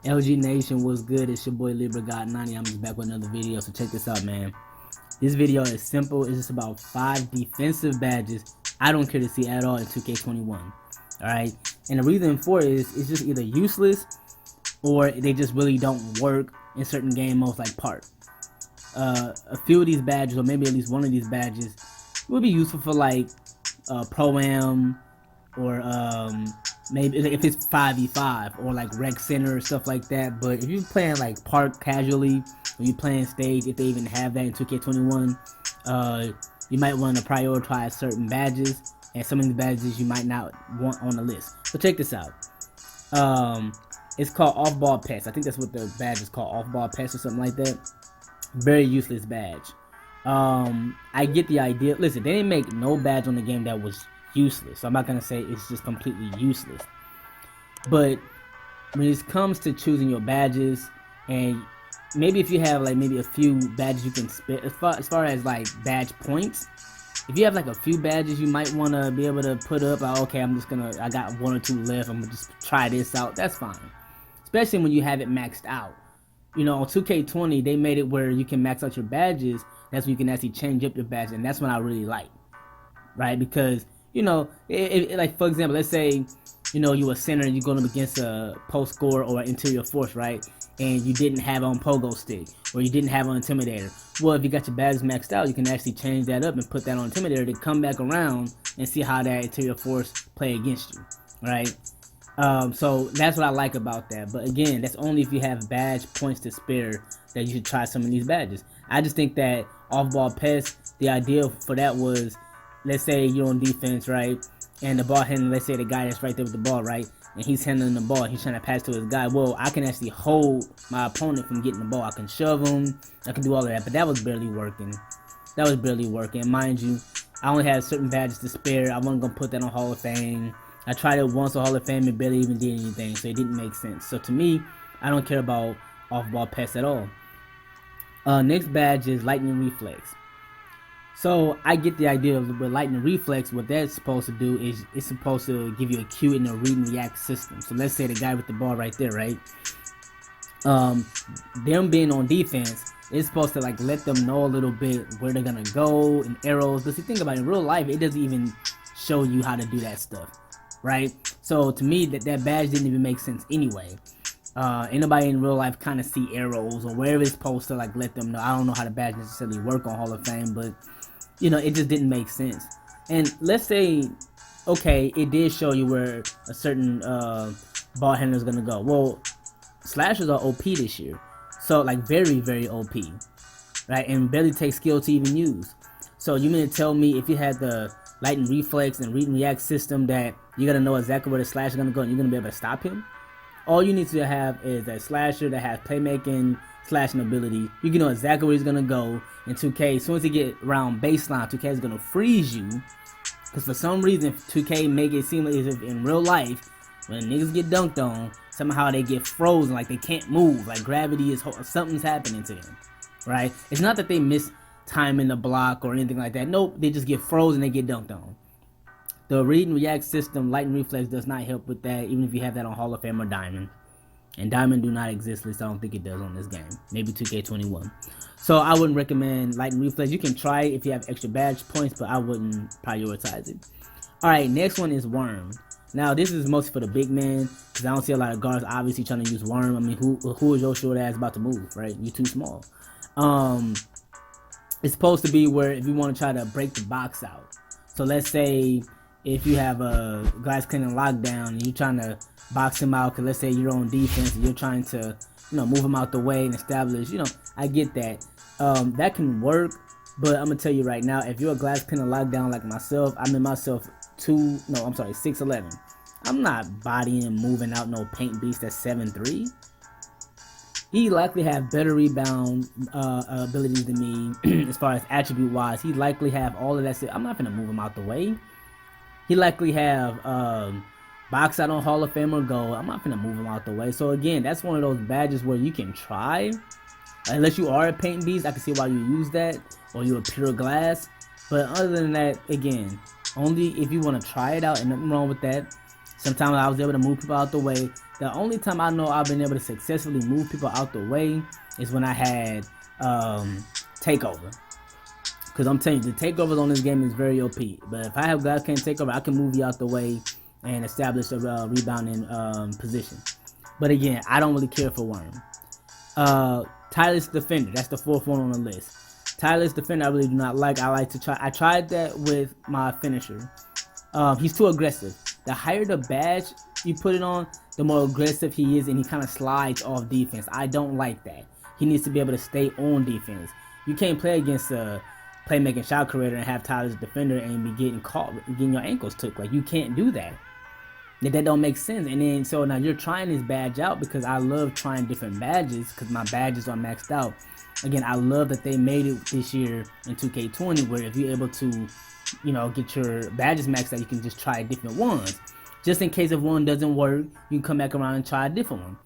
LG Nation was good. It's your boy Libra God 90. I'm just back with another video. So check this out, man. This video is simple. It's just about 5 defensive badges I don't care to see at all in 2K21. Alright? And the reason for it is it's just either useless or they just really don't work in certain game modes like Park. A few of these badges, or maybe at least one of these badges, will be useful for like Pro-Am, or maybe if it's 5v5 or like Rec Center or stuff like that. But if you're playing like Park casually, or you're playing Stage, if they even have that in 2K21, you might want to prioritize certain badges, and some of these badges you might not want on the list. So check this out. It's called Off-Ball Pest. I think that's what the badge is called, Off-Ball Pest or something like that. Very useless badge. I get the idea. Listen, they didn't make no badge on the game that was useless, so I'm not gonna say it's just completely useless. But when it comes to choosing your badges, and maybe if you have like maybe a few badges you can spit, as far as like badge points, if you have like a few badges you might want to be able to put up, okay, I got 1 or 2 left, I'm gonna just try this out, that's fine. Especially when you have it maxed out. You know, on 2K20 they made it where you can max out your badges. That's when you can actually change up your badge, and that's what I really like, right? Because you know, like for example, let's say you know you a center and you're going up against a post scorer or an interior force, right? And you didn't have on pogo stick, or you didn't have on intimidator. Well, if you got your badges maxed out, you can actually change that up and put that on intimidator to come back around and see how that interior force play against you, right? So that's what I like about that. But again, that's only if you have badge points to spare that you should try some of these badges. I just think that off-ball pest, the idea for that was, let's say you're on defense, right? And the ball handler, let's say the guy that's right there with the ball, right? And he's handling the ball, he's trying to pass to his guy. Well, I can actually hold my opponent from getting the ball. I can shove him, I can do all of that, but that was barely working. That was barely working. Mind you, I only had certain badges to spare. I wasn't gonna put that on Hall of Fame. I tried it once on Hall of Fame and barely even did anything, so it didn't make sense. So to me, I don't care about off-ball pass at all. Next badge is Lightning Reflex. So I get the idea of with Lightning Reflex, what that's supposed to do is it's supposed to give you a cue in the read and react system. So let's say the guy with the ball right there, right? Them being on defense, it's supposed to like let them know a little bit where they're gonna go and arrows. But if you think about it, in real life, it doesn't even show you how to do that stuff, right? So to me, that badge didn't even make sense anyway. Anybody in real life kind of see arrows or wherever it's supposed to like let them know. I don't know how the badge necessarily work on Hall of Fame, but you know, it just didn't make sense. And let's say, okay, it did show you where a certain ball handler is gonna go. Well, slashers are OP this year, so like very, very OP, right? And barely takes skill to even use. So you mean to tell me if you had the Lightning Reflex and read and react system that you're gonna know exactly where the slasher is gonna go and you're gonna be able to stop him? All you need to have is a slasher that has playmaking, slashing ability. You can know exactly where he's gonna go. In 2K, as soon as he get around baseline, 2K is gonna freeze you. Because for some reason, 2K make it seem like as if in real life, when niggas get dunked on, somehow they get frozen, like they can't move, like gravity is something's happening to them, right? It's not that they miss time in the block or anything like that. Nope, they just get frozen, they get dunked on. The read and react system, Lightning Reflex, does not help with that, even if you have that on Hall of Fame or Diamond. And Diamond do not exist, at least I don't think it does on this game. Maybe 2K21. So I wouldn't recommend Lightning Reflex. You can try it if you have extra badge points, but I wouldn't prioritize it. Alright, next one is Worm. Now this is mostly for the big man, because I don't see a lot of guards obviously trying to use Worm. I mean, who is your short ass about to move, right? You too small. It's supposed to be where if you want to try to break the box out. So let's say if you have a glass cleaning lockdown and you're trying to box him out, because let's say you're on defense and you're trying to, you know, move him out the way and establish, you know, I get that. That can work, but I'm gonna tell you right now, if you're a glass cleaner lockdown like myself, I'm in myself 6'11". I'm not bodying and moving out no paint beast that's 7'3". He likely have better rebound abilities than me as far as attribute wise. He likely have all of that. I'm not gonna move him out the way. He likely have box out on Hall of Fame or gold. I'm not gonna move him out the way. So again, that's one of those badges where you can try. Unless you are a paint beast, I can see why you use that, or you're a pure glass. But other than that, again, only if you want to try it out, and nothing wrong with that. Sometimes I was able to move people out the way. The only time I know I've been able to successfully move people out the way is when I had takeover. Because I'm telling you, the takeovers on this game is very OP. But if I have guys can't take over, I can move you out the way and establish a rebounding position. But again, I don't really care for Worm. Tireless Defender, that's the fourth one on the list. Tireless Defender, I really do not like. I tried that with my finisher. He's too aggressive. The higher the badge you put it on, the more aggressive he is, and he kind of slides off defense. I don't like that. He needs to be able to stay on defense. You can't play against a playmaking shot creator and have Tireless Defender and be getting caught, getting your ankles took. Like, you can't do that. That don't make sense. And then so now you're trying this badge out, because I love trying different badges because my badges are maxed out. Again, I love that they made it this year in 2K20 where if you're able to, you know, get your badges maxed out, you can just try different ones. Just in case if one doesn't work, you can come back around and try a different one.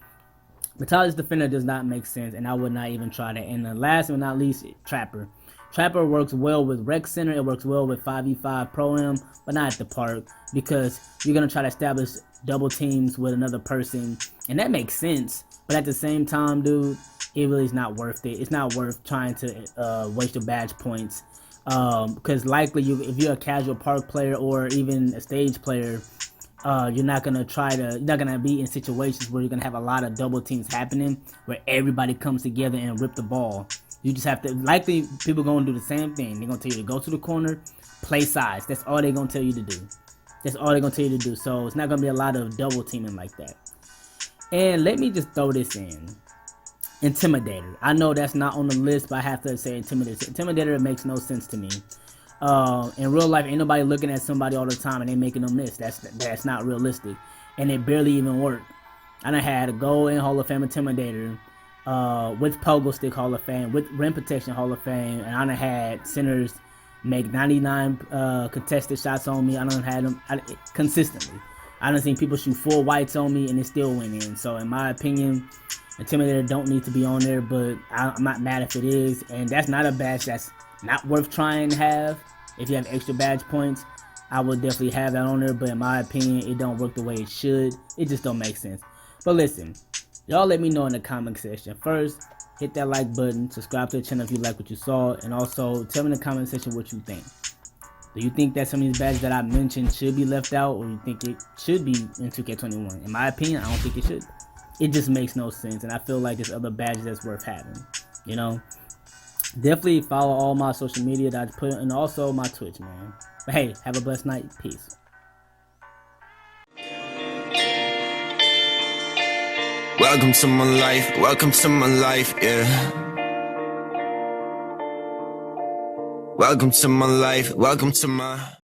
But Tireless Defender does not make sense, and I would not even try that. And the last but not least, Trapper. Trapper works well with Rec Center, it works well with 5v5 Pro-Am, but not at the park, because you're going to try to establish double teams with another person, and that makes sense. But at the same time, dude, it really is not worth it. It's not worth trying to waste your badge points, because likely if you're a casual park player or even a stage player, you're not gonna be in situations where you're gonna have a lot of double teams happening where everybody comes together and rip the ball. You just have to, likely people gonna do the same thing. They're gonna tell you to go to the corner, play sides. That's all they're gonna tell you to do. That's all they're gonna tell you to do. So it's not gonna be a lot of double teaming like that. And let me just throw this in. Intimidator. I know that's not on the list, but I have to say Intimidator. Intimidator makes no sense to me. In real life, ain't nobody looking at somebody all the time and they making them miss. That's not realistic. And it barely even worked. I done had a goal in Hall of Fame Intimidator, with Pogo Stick Hall of Fame, with Rim Protection Hall of Fame, and I done had centers make 99 contested shots on me. I done had them consistently. I done seen people shoot 4 whites on me and it still went in. So in my opinion, Intimidator don't need to be on there, but I'm not mad if it is. And that's not a badge that's not worth trying to have. If you have extra badge points, I would definitely have that on there, but in my opinion, it don't work the way it should. It just don't make sense. But listen, y'all let me know in the comment section. First, hit that like button, subscribe to the channel if you like what you saw, and also tell me in the comment section what you think. Do you think that some of these badges that I mentioned should be left out, or you think it should be in 2K21? In my opinion, I don't think it should. It just makes no sense, and I feel like there's other badges that's worth having, you know? Definitely follow all my social media that I put, and also my Twitch, man. But hey, have a blessed night. Peace. Welcome to my life, welcome to my life, yeah. Welcome to my life, welcome to my